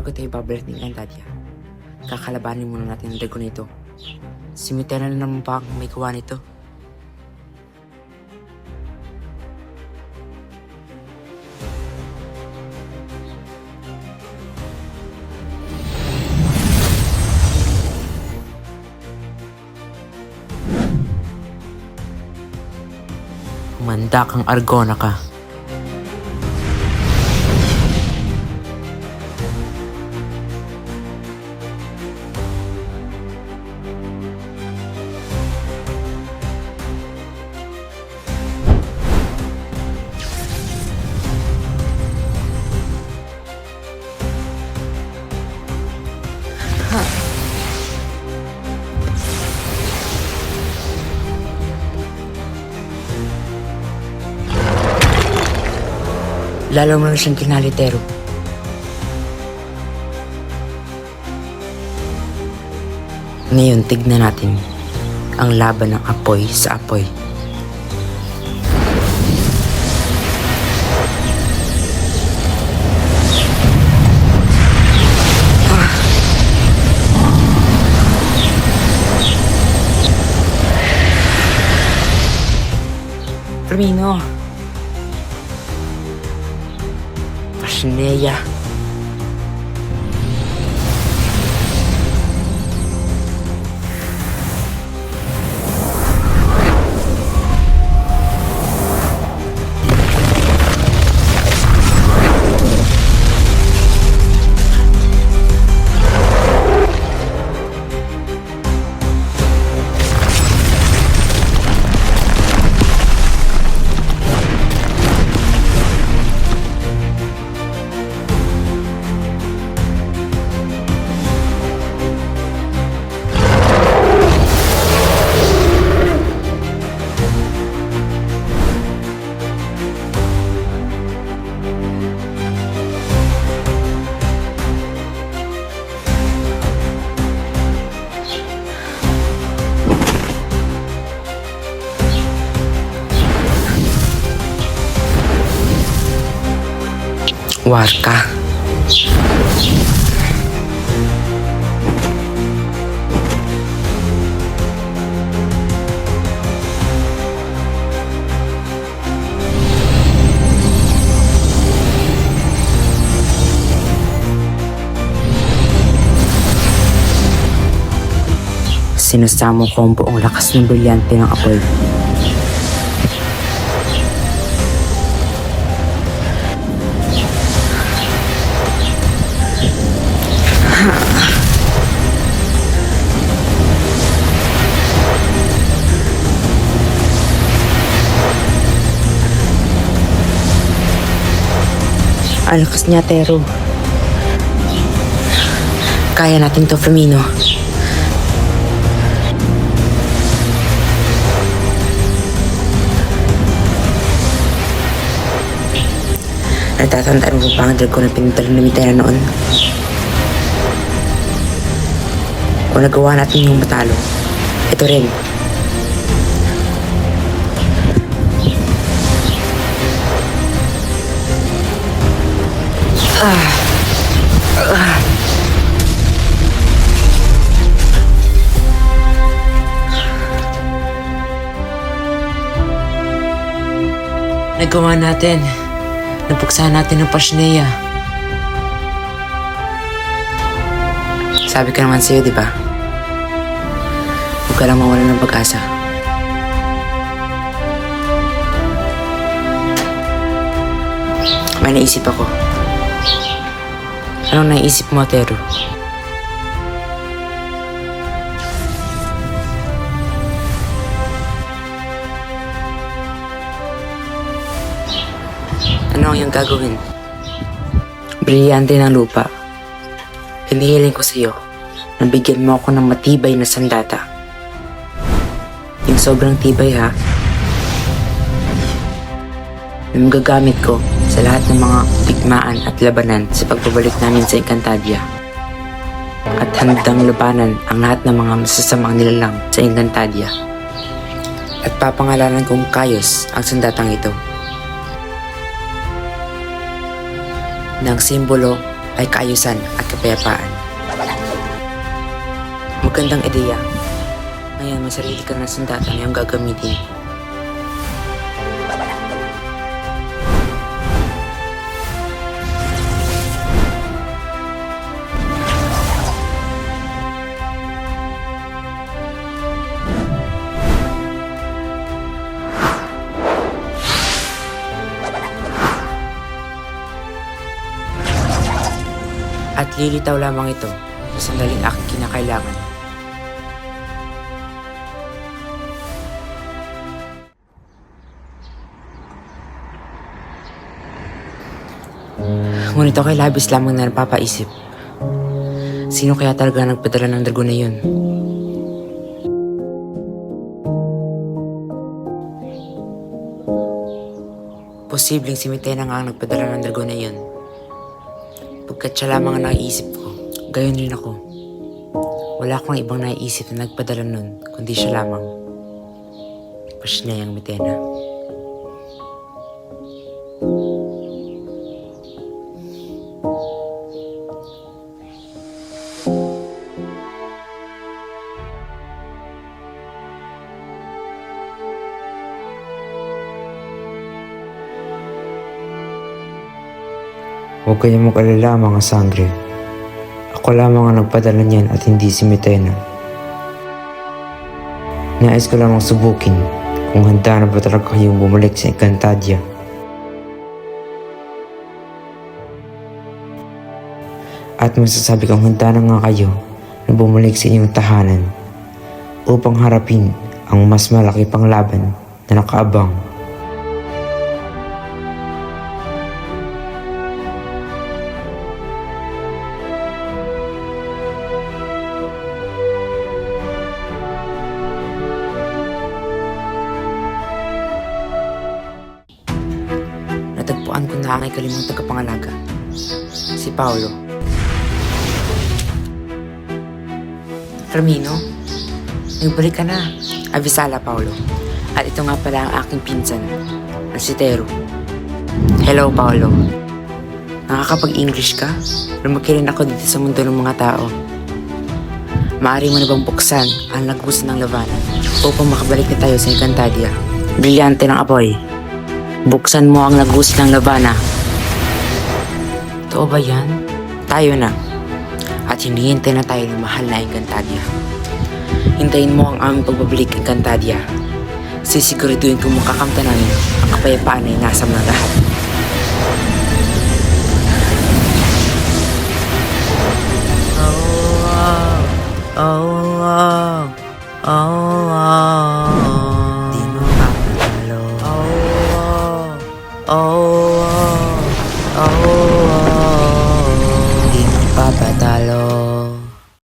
Bago tayo babalik ni Encantadia, kakalabanin muna natin ang dragon nito. Simitera na naman ba ang may gawa nito? Manda kang Argona ka. Lalo mo na siyang kinalitero. Ngayon, tignan natin ang laban ng apoy sa apoy. Firmino. Pashnea. Warka. Sinasamo ko ang buong lakas ng brilyante ng apoy. Ang lakas niya, Tero. Kaya natin to, Firmino. Natatandaan mo ba ang dragon na pinuntalan na Mitera noon? Kung nagawa natin yung matalo, ito rin. Nagawa natin. Napuksahan natin ng Pashnea. Sabi ko naman sa'yo, di ba? Huwag ka lang mawalan ng pag-asa. May naisip ako. Anong naisip mo, Tero? Ano ang iyong gagawin? Brilyante ng lupa. Hinihiling ko sa iyo na bigyan mo ako ng matibay na sandata. Yung sobrang tibay, ha? Na magagamit ko sa lahat ng mga digmaan at labanan sa pagbabalik namin sa Encantadia. At handang labanan ang lahat ng mga masasamang nilalang sa Encantadia. At papangalanan kong Kaios ang sandatang ito. Ng simbolo ay kaayusan at kapayapaan. Magandang ideya. Ngayon, may sarili ka na sandata na iyong gagamitin. At lilitaw lamang ito sa sandaling aking kinakailangan. Ngunit ako'y labis lamang na napapaisip. Sino kaya talaga nagpadala ng dragon na yun? Posibleng si Mitena nga ang nagpadala ng dragon na yun. Pagkat siya lamang ang naiisip ko, gayon rin ako. Wala akong ibang naiisip na nagpadala nun, kundi siya lamang. Pasinayang Mitena. Huwag kayong mag-alala mga sangre. Ako lamang ang nagpadala niyan at hindi si Mitena. Nais ko lamang subukin kung handa na ba talaga kayong bumalik sa Encantadia. At masasabi kong handa na nga kayo na bumalik sa inyong tahanan upang harapin ang mas malaki pang laban na nakaabang. Natagpuan ko na ang ikalimang tagapangalaga, si Paolo. Ramino, nagbalik ka na. Abisala, Paolo. At ito nga pala ang aking pinsan, na si Tero. Hello, Paolo. Nakakapag-English ka? Lumaki rin ako dito sa mundo ng mga tao. Maaari mo na bang buksan ang lagusan ng labanan upang makabalik na tayo sa Encantadia? Brilyante ng apoy. Buksan mo ang lagus ng labana. Totoo ba yan? Tayo na. At hinihintay na tayo ng mahal na Encantadia. Hintayin mo ang aming pagbabalik Encantadia. Sisiguraduhin kong makakamta namin ang kapayapaan na inasam ng lahat. Di mo makatalo.